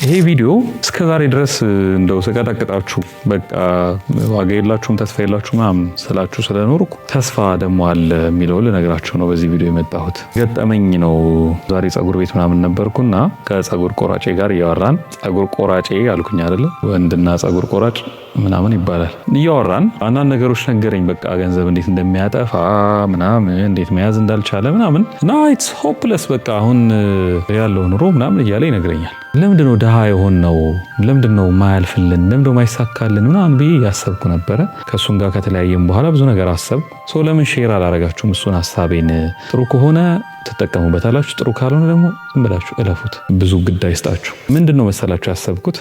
ይሄ ቪዲዮ እስከዛሬ ድረስ እንደው ሰቀጣቀጣችሁ በቃ ዋጋ የላችሁም ተስፋ የላችሁም ምናምን ስላችሁ ስለኖርኩ ተስፋ ደግሞ አለ የሚለው ልነግራችሁ ነው በዚህ ቪዲዮ የመጣሁት። ገጠመኝ ነው። ዛሬ ጸጉር ቤት ምናምን ነበርኩና ከጸጉር ቆራጬ ጋር እያወራን ጸጉር ቆራጬ አልኩኝ አይደለ ወንድና ጸጉር ቆራጭ ምናምን ይባላል። እያወራን አንዳንድ ነገሮች ነገረኝ። በቃ ገንዘብ እንዴት እንደሚያጠፋ ምናምን እንዴት መያዝ እንዳልቻለ ምናምን እና ኢትስ ሆፕለስ በቃ አሁን ያለው ኑሮ ምናምን እያለ ይነግረኛል። ለምንድነው ድሃ የሆን ነው? ለምንድነው ማያልፍልን? ለምንድነው ማይሳካልን? ምናምን ብዬ ያሰብኩ ነበረ። ከሱም ጋር ከተለያየም በኋላ ብዙ ነገር አሰብኩ። ሶ ለምን ሼር አላረጋችሁም እሱን ሐሳቤን? ጥሩ ከሆነ ትጠቀሙበታላችሁ፣ ጥሩ ካልሆነ ደግሞ ዝም ብላችሁ እለፉት። ብዙ ግድ አይስጣችሁ። ምንድነው መሰላችሁ ያሰብኩት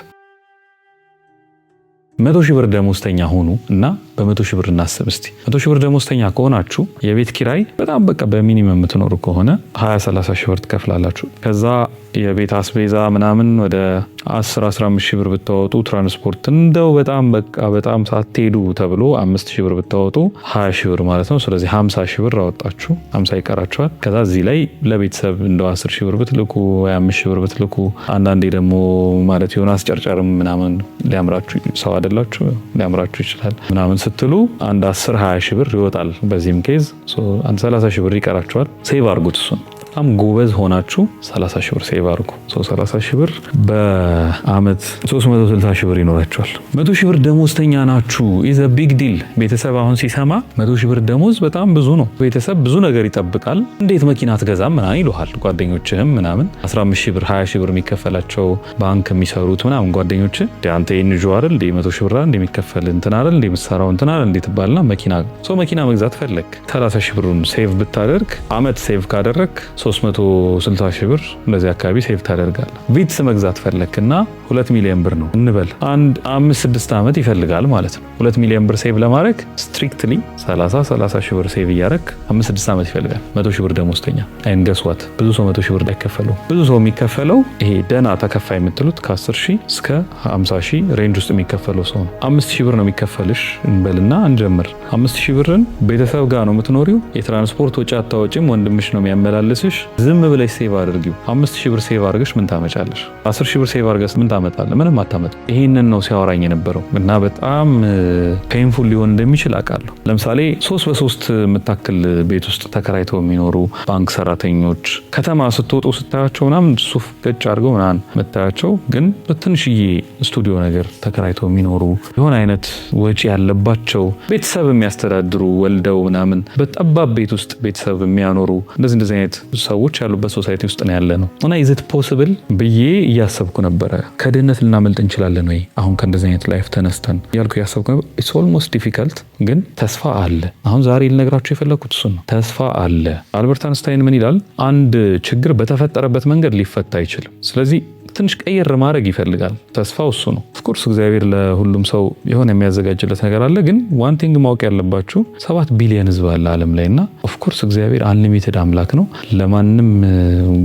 100 ሺህ ብር ደሞዝተኛ ሆኑ እና በ100 ሺህ ብር እናስብ እስቲ። 100 ሺህ ብር ደሞዝተኛ ከሆናችሁ የቤት ኪራይ በጣም በቃ በሚኒመም የምትኖሩ ከሆነ 20-30 ሺህ ብር ትከፍላላችሁ። ከዛ የቤት አስቤዛ ምናምን ወደ 10-15 ሺህ ብር ብታወጡ፣ ትራንስፖርት እንደው በጣም በቃ በጣም ሳትሄዱ ተብሎ 5 ሺህ ብር ብታወጡ 20 ሺህ ብር ማለት ነው። ስለዚህ 50 ሺህ ብር አወጣችሁ፣ 50 ይቀራችኋል። ከዛ እዚህ ላይ ለቤተሰብ እንደው 10 ሺህ ብር ብትልኩ ወይ 5 ሺህ ብር ብትልኩ፣ አንዳንዴ ደግሞ ማለት የሆነ አስጨርጨርም ምናምን ሊያምራችሁ ሰው አይደላችሁ ሊያምራችሁ ይችላል ምናምን ስትሉ አንድ 10-20 ሺህ ብር ይወጣል። በዚህም ኬዝ 30 ሺህ ብር ይቀራችኋል። ሴቭ አድርጉት እሱን። በጣም ጎበዝ ሆናችሁ 30 ሺህ ብር ሴቭ አድርጉ። 30 ሺህ ብር በአመት 360 ሺህ ብር ይኖራችኋል። 100 ሺህ ብር ደሞዝተኛ ናችሁ። ኢዝ አ ቢግ ዲል። ቤተሰብ አሁን ሲሰማ 100 ሺህ ብር ደሞዝ በጣም ብዙ ነው። ቤተሰብ ብዙ ነገር ይጠብቃል። እንዴት መኪና አትገዛም ምናምን ይሉሃል ጓደኞችህም ምናምን። 15 ሺህ ብር 20 ሺህ ብር የሚከፈላቸው ባንክ የሚሰሩት ምናምን ጓደኞች አንተ የንጆ አይደል እንደ 100 ሺህ ብር እንደ የሚከፈል እንትን አይደል እንደ ምሳራው እንትን አይደል እንደ ትባልና መኪና መግዛት ፈለክ 30 ሺህ ብሩን ሴቭ ብታደርግ አመት ሴቭ ካደረክ 360 ሺህ ብር እንደዚህ አካባቢ ሴቭ ታደርጋለህ። ቪትስ መግዛት ፈለክና 2 ሚሊዮን ብር ነው እንበል። አንድ 5-6 አመት ይፈልጋል ማለት ነው። 2 ሚሊዮን ብር ሴቭ ለማድረግ ስትሪክትሊ 30 ሺህ ብር ሴቭ እያደረክ 5-6 አመት ይፈልጋል። 100 ሺህ ብር ደሞዝተኛ አይንገስዋት። ብዙ ሰው 100 ሺህ ብር አይከፈለው። ብዙ ሰው የሚከፈለው ይሄ ደና ተከፋይ የምትሉት ከ10 ሺህ እስከ 50 ሺህ ሬንጅ ውስጥ የሚከፈለው ሰው ነው። 5 ሺህ ብር ነው የሚከፈልሽ እንበልና እንጀምር። 5 ሺህ ብርን ቤተሰብ ጋር ነው የምትኖሪው። የትራንስፖርት ወጪ አታወጪም። ወንድምሽ ነው የሚያመላልስሽ። ዝም ብለሽ ሴቭ አድርጊው። 5 ሺህ ብር ሴቭ አድርገሽ ምን ታመጫለሽ? 10 ሺህ ብር ሴቭ አድርገሽ ምን ታመጣለህ? ምንም አታመጣ። ይሄንን ነው ሲያወራኝ የነበረው እና በጣም ፔንፉል ሊሆን እንደሚችል አውቃለሁ። ለምሳሌ 3 በ3 የምታክል ቤት ውስጥ ተከራይተው የሚኖሩ ባንክ ሰራተኞች ከተማ ስትወጡ ስታያቸው ምናምን ሱፍ ገጭ አድርገው ምናምን መታያቸው፣ ግን በትንሽዬ ስቱዲዮ ነገር ተከራይተው የሚኖሩ የሆነ አይነት ወጪ ያለባቸው ቤተሰብ የሚያስተዳድሩ ወልደው ምናምን በጠባብ ቤት ውስጥ ቤተሰብ የሚያኖሩ እንደዚህ አይነት ሰዎች ያሉበት ሶሳይቲ ውስጥ ነው ያለ ነው እና ኢዝ ኢት ፖሲብል ብዬ እያሰብኩ ነበረ። ከድህነት ልናመልጥ እንችላለን ወይ አሁን ከእንደዚህ አይነት ላይፍ ተነስተን እያልኩ እያሰብኩ ነበር። ኢትስ ኦልሞስት ዲፊካልት፣ ግን ተስፋ አለ። አሁን ዛሬ ልነግራችሁ የፈለኩት እሱን ነው። ተስፋ አለ። አልበርት አንስታይን ምን ይላል? አንድ ችግር በተፈጠረበት መንገድ ሊፈታ አይችልም። ስለዚህ ትንሽ ቀየር ማድረግ ይፈልጋል። ተስፋው እሱ ነው። ኦፍኮርስ እግዚአብሔር ለሁሉም ሰው የሆነ የሚያዘጋጅለት ነገር አለ። ግን ዋን ቲንግ ማወቅ ያለባችሁ 7 ቢሊዮን ህዝብ አለ ዓለም ላይ እና ኦፍኮርስ እግዚአብሔር አንሊሚትድ አምላክ ነው። ለማንም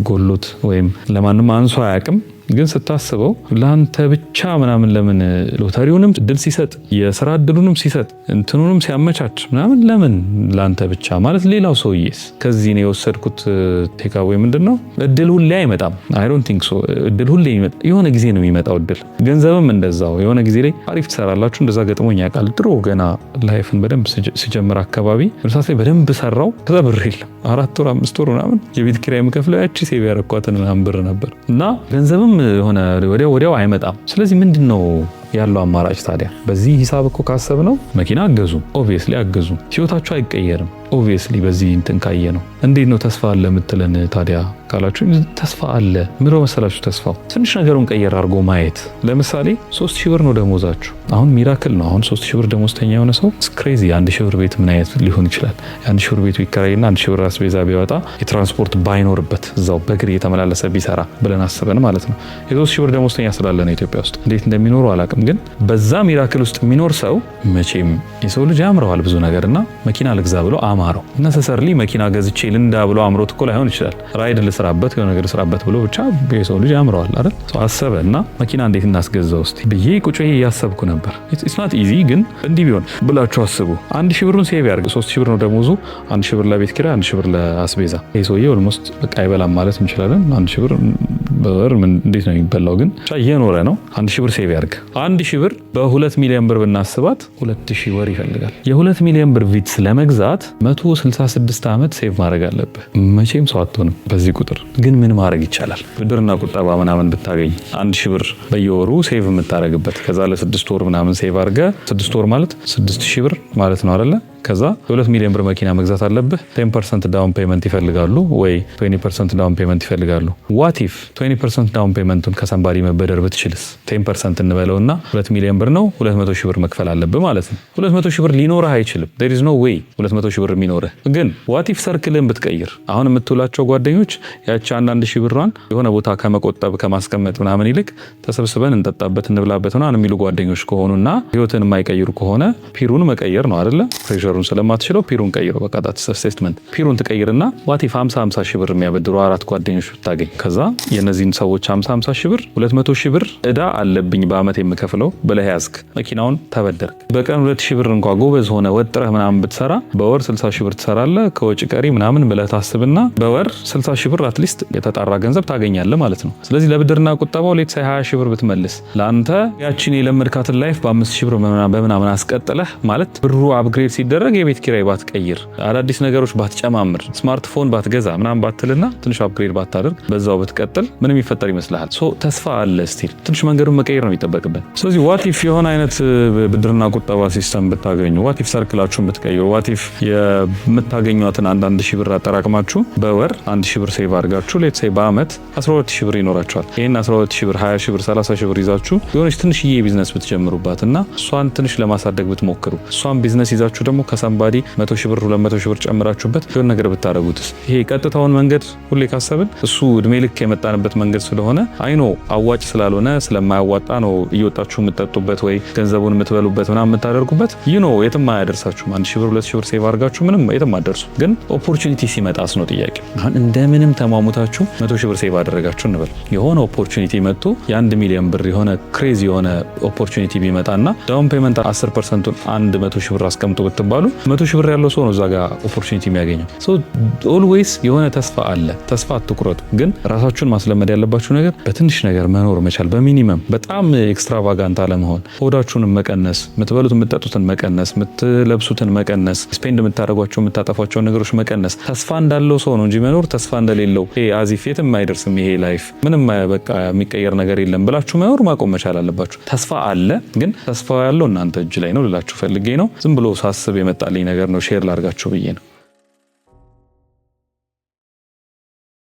ጎሎት ወይም ለማንም አንሶ አያውቅም። ግን ስታስበው ለአንተ ብቻ ምናምን ለምን ሎተሪውንም እድል ሲሰጥ የስራ እድሉንም ሲሰጥ እንትኑንም ሲያመቻች ምናምን ለምን ለአንተ ብቻ ማለት ሌላው ሰውዬስ? ከዚህ ነው የወሰድኩት ቴካዌ ምንድነው? እድል ሁሌ አይመጣም። አይ ዶንት ቲንክ ሶ። እድል ሁሌ ይመጣ የሆነ ጊዜ ነው የሚመጣው እድል። ገንዘብም እንደዛው የሆነ ጊዜ ላይ አሪፍ ትሰራላችሁ። እንደዛ ገጥሞኝ ያውቃል። ድሮ ገና ላይፍን በደንብ ሲጀምር አካባቢ ምሳሌ ላይ በደንብ ሰራው። ከዛ ብር የለም 4 ወር 5 ወር ምናምን የቤት ኪራይ የምከፍለው ያቺ ሴቭ ያረኳትን ምናምን ብር ነበር እና ገንዘብም የሆነ ወዲያው አይመጣም። ስለዚህ ምንድነው ያለው አማራጭ ታዲያ? በዚህ ሂሳብ እኮ ካሰብነው መኪና አገዙ፣ ኦብቪየስሊ አገዙ፣ ህይወታችሁ አይቀየርም። ኦብቪየስሊ በዚህ እንትን ካየ ነው። እንዴት ነው ተስፋ አለ የምትለን ታዲያ ካላችሁ፣ ተስፋ አለ። ምንድነው መሰላችሁ ተስፋው? ትንሽ ነገሩን ቀየር አድርጎ ማየት። ለምሳሌ 3000 ብር ነው ደሞዛችሁ። አሁን ሚራክል ነው። አሁን 3000 ብር ደሞዝተኛ የሆነ ሰው ክሬዚ። 1000 ብር ቤት ምን አይነት ሊሆን ይችላል? 1000 ብር ቤቱ ይከራይና 1000 ብር አስቤዛ ቢወጣ የትራንስፖርት ባይኖርበት እዛው በእግር እየተመላለሰ ቢሰራ ብለን አስበን ማለት ነው። የ3000 ብር ደሞዝተኛ ስላለ ነው ኢትዮጵያ ውስጥ። እንዴት እንደሚኖሩ አላውቅም። ግን በዛ ሚራክል ውስጥ የሚኖር ሰው መቼም የሰው ልጅ ያምረዋል ብዙ ነገርና መኪና ልግዛ ብሎ አማረው ነሰሰርሊ መኪና ገዝቼ ልንዳ ብሎ አምሮት እኮ ላይሆን ይችላል። ራይድ ልስራበት የሆነ ነገር ልስራበት ብሎ ብቻ የሰው ልጅ ያምረዋል አይደል? አሰበ እና መኪና እንዴት እናስገዛው እስቲ ብዬ ቁጭ እያሰብኩ ነበር። ኢትስ ናት ኢዚ ግን እንዲህ ቢሆን ብላችሁ አስቡ። 1000 ብሩን ሴቭ ያርግ። 3000 ብር ነው ደሞዙ። 1000 ብር ለቤት ኪራይ፣ 1000 ብር ለአስቤዛ። ይሄ ሰውዬ ኦልሞስት በቃ አይበላም ማለት እንችላለን። 1000 ብር በወር እንዴት ነው የሚበላው? ግን ብቻ እየኖረ ነው። 1000 ብር ሴቭ ያርግ። 1000 ብር በ2 ሚሊዮን ብር ብናስባት 2000 ወር ይፈልጋል። የ2 ሚሊዮን ብር ቪትስ ለመግዛት 166 ዓመት ሴቭ ማድረግ አለብህ። መቼም ሰው አትሆንም በዚህ ቁጥር። ግን ምን ማድረግ ይቻላል? ብድርና ቁጠባ ምናምን ብታገኝ 1000 ብር በየወሩ ሴቭ የምታደርግበት ከዛ ለ6 ወር ምናምን ሴቭ አድርገ 6 ወር ማለት 6000 ብር ማለት ነው አይደለ? ከዛ የ2 ሚሊዮን ብር መኪና መግዛት አለብህ። 10% ዳውን ፔመንት ይፈልጋሉ ወይ 20% ዳውን ፔመንት ይፈልጋሉ። ዋት ኢፍ 20% ዳውን ፔመንቱን ከሰንባዲ መበደር ብትችልስ? 10% እንበለውና 2 ሚሊዮን ብር ነው 200 ሺህ ብር መክፈል አለብህ ማለት ነው። 200 ሺህ ብር ሊኖርህ አይችልም። there is no way 200 ሺህ ብር የሚኖርህ። ግን ዋት ኢፍ ሰርክልን ብትቀይር አሁን የምትውላቸው ጓደኞች ያቺ 1 ሺህ ብሯን የሆነ ቦታ ከመቆጠብ ከማስቀመጥ ምናምን ይልቅ ተሰብስበን እንጠጣበት እንብላበት ምናምን የሚሉ ጓደኞች ከሆኑና ህይወትን የማይቀይሩ ከሆነ ፒሩን መቀየር ነው አይደለ? ፕሬሸሩን ስለማትችለው ፒሩን ቀይሮ በቃ ዳትስ ስቴትመንት። ፒሩን ትቀይርና ዋት ኢፍ 50 ሺህ ብር የሚያበድሩ 4 ጓደኞች ብታገኝ ከዛ የነዚህን ሰዎች 50 ሺህ ብር 200 ሺህ ብር እዳ አለብኝ በአመት የምከፍለው ብለህ ያዝክ። መኪናውን ተበደርክ። በቀን 2 ሺህ ብር እንኳን ጎበዝ ሆነ ወጥረህ ምናምን ብትሰራ በወር 60 ሺህ ብር ትሰራለህ። ከወጪ ቀሪ ምናምን ብለህ ታስብና በወር 60 ሺህ ብር አትሊስት የተጣራ ገንዘብ ታገኛለህ ማለት ነው። ስለዚህ ለብድርና ቁጠባው ሌት ሳይ 20 ሺህ ብር ብትመልስ ለአንተ ያቺን የለመድካትን ላይፍ በ5 ሺህ ብር በምናምን አስቀጥለህ ማለት ብሩ አፕግሬድ ሲደረግ የቤት ኪራይ ባትቀይር፣ አዳዲስ ነገሮች ባትጨማምር፣ ስማርትፎን ባትገዛ ምናምን ባትልና ትንሽ አፕግሬድ ባታደርግ በዛው ብትቀጥል ምንም ይፈጠር ይመስልሃል? ተስፋ አለ ስቲል። ትንሽ መንገዱን መቀየር ነው የሚጠበቅብን። ስለዚህ ዋት ኢፍ የሆነ አይነት ብድርና ቁጠባ ሲስተም ብታገኙ፣ ዋት ኢፍ ሰርክላችሁን ብትቀይሩ፣ ዋት ኢፍ የምታገኟትን 1 ሺህ ብር አጠራቅማችሁ በወር 1 ሺህ ብር ሴቭ አድርጋችሁ ሌት ሴይ በአመት 12 ሺህ ብር ይኖራችኋል። ይህን 12 ሺህ ብር 20 ሺህ ብር 30 ሺህ ብር ይዛችሁ የሆነች ትንሽዬ ቢዝነስ ብትጀምሩባትና እሷን ትንሽ ለማሳደግ ብትሞክሩ፣ እሷን ቢዝነስ ይዛችሁ ደግሞ ከሰንባዲ 100 ሺህ ብር 200 ሺህ ብር ጨምራችሁበት የሆነ ነገር ብታደርጉትስ? ይሄ ቀጥታውን መንገድ ሁሌ ካሰብን እሱ እድሜ ልክ የመጣንበት መንገድ ስለሆነ አይኖ አዋጭ ስላልሆነ ስለማያዋጣ ነው እየወጣችሁ የምትጠጡበት ወይ ገንዘቡን የምትበሉበት ምናምን የምታደርጉበት የትም አያደርሳችሁም። 1 ሺህ ብር 2 ሺህ ብር ሴቭ አድርጋችሁ ምንም የትም አደርሱ። ግን ኦፖርቹኒቲ ሲመጣስ ነው ጥያቄ። አሁን እንደምንም ተሟሙታችሁ 100 ሺህ ብር ሴቭ አደረጋችሁ እንበል። የሆነ ኦፖርቹኒቲ መጥቶ የ1 ሚሊዮን ብር የሆነ ክሬዚ የሆነ ኦፖርቹኒቲ ቢመጣና ዳውን ፔመንት 10%ን 100 ሺህ ብር አስቀምጡ ብትባሉ 100 ሺህ ብር ያለው ሰው ነው እዛ ጋር ኦፖርቹኒቲ የሚያገኘው። ኦልዌይስ የሆነ ተስፋ አለ። ተስፋ አትቁረጡ። ግን ራሳችሁን ማስለመድ ያለባችሁ ነገር በትንሽ ነገር መኖር መቻል፣ በሚኒመም በጣም ኤክስትራቫጋንት አለመሆን፣ ሆዳችሁን መቀነስ፣ የምትበሉት የምትጠጡትን መቀነስ፣ የምትለብሱትን መቀነስ፣ ስፔንድ የምታደርጓቸው የምታጠፏቸውን ነገሮች መቀነስ። ተስፋ እንዳለው ሰው ነው እንጂ መኖር ተስፋ እንደሌለው አዚፍ የትም አይደርስም ይሄ ላይፍ ምንም በቃ የሚቀየር ነገር የለም ብላችሁ መኖር ማቆም መቻል አለባችሁ። ተስፋ አለ፣ ግን ተስፋ ያለው እናንተ እጅ ላይ ነው ልላችሁ ፈልጌ ነው። ዝም ብሎ ሳስብ የመጣልኝ ነገር ነው ሼር ላርጋችሁ ብዬ ነው።